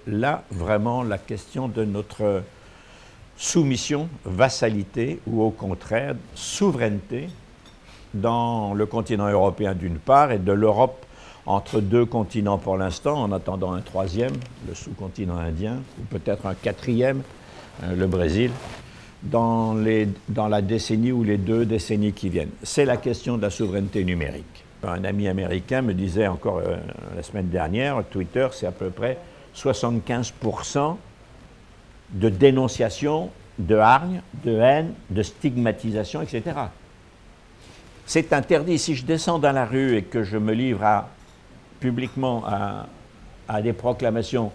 là vraiment la question de notre soumission, vassalité ou au contraire souveraineté dans le continent européen d'une part et de l'Europe entre deux continents pour l'instant, en attendant un troisième, le sous-continent indien, ou peut-être un quatrième, le Brésil, dans la décennie ou les 2 décennies qui viennent. C'est la question de la souveraineté numérique. Un ami américain me disait encore la semaine dernière, Twitter, c'est à peu près 75% de dénonciation, de hargne, de haine, de stigmatisation, etc. C'est interdit. Si je descends dans la rue et que je me livre publiquement à des proclamations,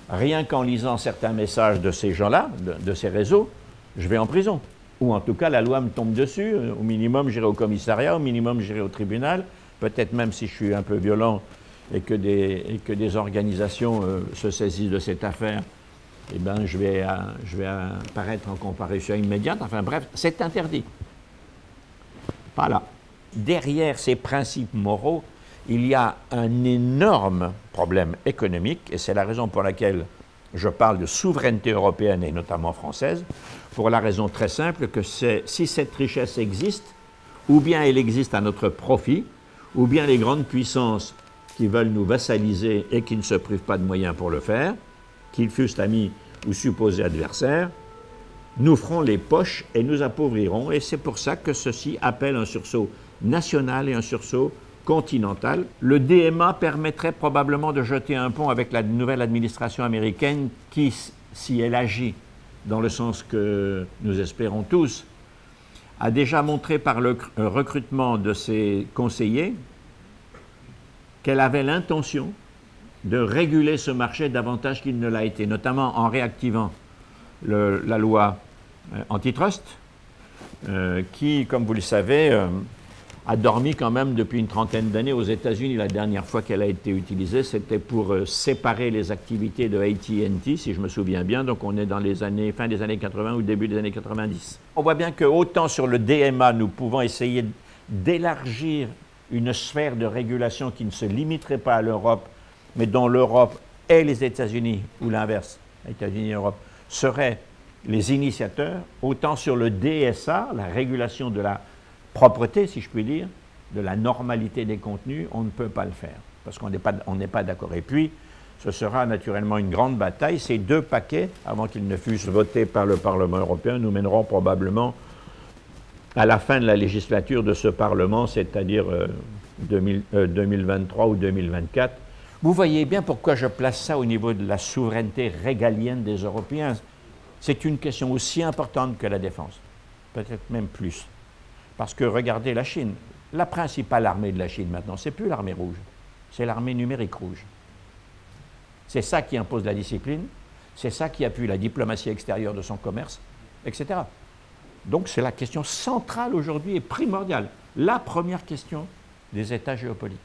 rien qu'en lisant certains messages de ces gens-là, de ces réseaux, je vais en prison. Ou en tout cas, la loi me tombe dessus. Au minimum, j'irai au commissariat, au minimum, j'irai au tribunal. Peut-être même si je suis un peu violent et que des organisations se saisissent de cette affaire, eh ben, je vais apparaître en comparution immédiate. Enfin bref, c'est interdit. Voilà. Derrière ces principes moraux, il y a un énorme problème économique, et c'est la raison pour laquelle je parle de souveraineté européenne et notamment française, pour la raison très simple que si cette richesse existe, ou bien elle existe à notre profit, ou bien les grandes puissances qui veulent nous vassaliser et qui ne se privent pas de moyens pour le faire, qu'ils fussent amis ou supposés adversaires, nous ferons les poches et nous appauvrirons. Et c'est pour ça que ceci appelle un sursaut national et un sursaut continental. Le DMA permettrait probablement de jeter un pont avec la nouvelle administration américaine qui, si elle agit dans le sens que nous espérons tous, a déjà montré par le recrutement de ses conseillers qu'elle avait l'intention de réguler ce marché davantage qu'il ne l'a été, notamment en réactivant la loi antitrust, qui, comme vous le savez, a dormi quand même depuis une trentaine d'années aux États-Unis. La dernière fois qu'elle a été utilisée, c'était pour séparer les activités de AT&T, si je me souviens bien. Donc on est dans les années, fin des années 80 ou début des années 90. On voit bien que autant sur le DMA, nous pouvons essayer d'élargir une sphère de régulation qui ne se limiterait pas à l'Europe, mais dont l'Europe et les États-Unis, ou l'inverse, les États-Unis et l'Europe, seraient les initiateurs, autant sur le DSA, la régulation de la propreté, si je puis dire, de la normalité des contenus, on ne peut pas le faire, parce qu'on n'est pas d'accord. Et puis, ce sera naturellement une grande bataille. Ces 2 paquets, avant qu'ils ne fussent votés par le Parlement européen, nous mèneront probablement à la fin de la législature de ce Parlement, c'est-à-dire 2023 ou 2024. Vous voyez bien pourquoi je place ça au niveau de la souveraineté régalienne des Européens. C'est une question aussi importante que la défense, peut-être même plus. Parce que regardez la Chine, la principale armée de la Chine maintenant, c'est plus l'armée rouge, c'est l'armée numérique rouge. C'est ça qui impose la discipline, c'est ça qui appuie la diplomatie extérieure de son commerce, etc. Donc c'est la question centrale aujourd'hui et primordiale, la première question des États géopolitiques.